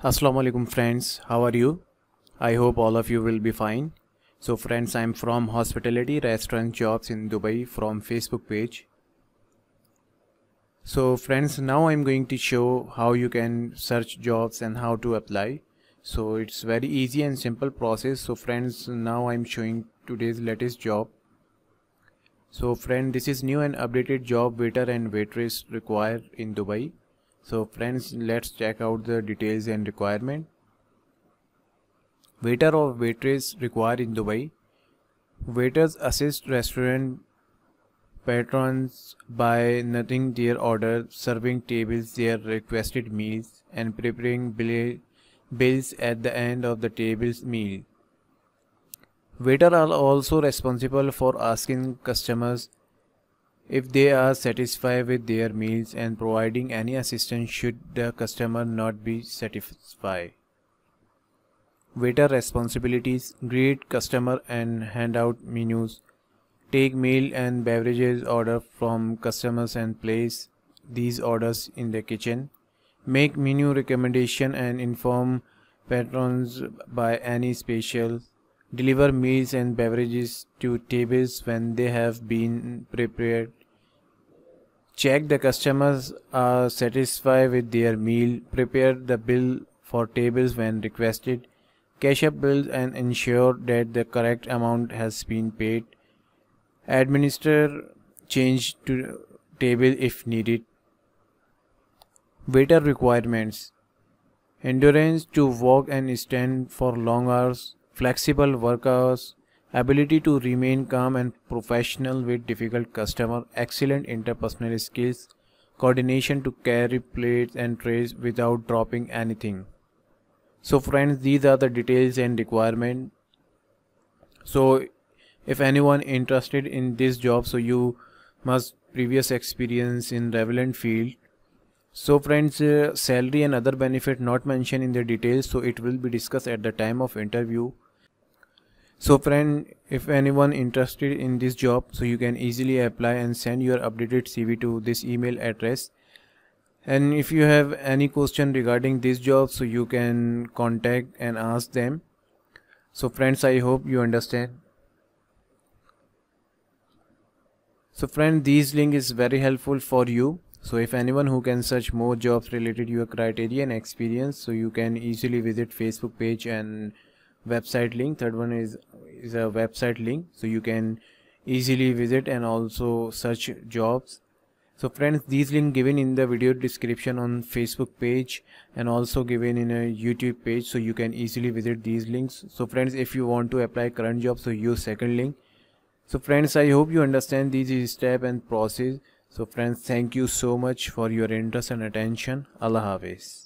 Assalamu alaikum friends, how are you? I hope all of you will be fine. So friends, I'm from Hospitality Restaurant Jobs in Dubai from Facebook page. So friends, now I'm going to show how you can search jobs and how to apply. So it's very easy and simple process. So friends, now I'm showing today's latest job. So friend, this is new and updated job waiter and waitress required in Dubai. So friends, let's check out the details and requirement. Waiter or waitress required in Dubai. Waiters assist restaurant patrons by noting their order, serving tables their requested meals, and preparing bills at the end of the table's meal. Waiters are also responsible for asking customers if they are satisfied with their meals and providing any assistance should the customer not be satisfied. Waiter responsibilities: greet customer and hand out menus, take meal and beverages order from customers and place these orders in the kitchen, make menu recommendation and inform patrons by any special, deliver meals and beverages to tables when they have been prepared, check the customers are satisfied with their meal, prepare the bill for tables when requested, cash up bills and ensure that the correct amount has been paid, administer change to table if needed. Waiter requirements: endurance to walk and stand for long hours, flexible work hours, ability to remain calm and professional with difficult customer, excellent interpersonal skills, coordination to carry plates and trays without dropping anything. So friends, these are the details and requirement. So if anyone interested in this job, so you must previous experience in relevant field. So friends, salary and other benefit not mentioned in the details, so it will be discussed at the time of interview. So friend, if anyone interested in this job, so you can easily apply and send your updated CV to this email address. And if you have any question regarding this job, so you can contact and ask them. So friends, I hope you understand. So friend, this link is very helpful for you. So if anyone who can search more jobs related to your criteria and experience, so you can easily visit Facebook page and website link. Third one is a website link, so you can easily visit and also search jobs. So friends, these links given in the video description on Facebook page and also given in a YouTube page, so you can easily visit these links. So friends, if you want to apply current job, so use second link. So friends, I hope you understand these step and process. So friends, thank you so much for your interest and attention. Allah Hafiz.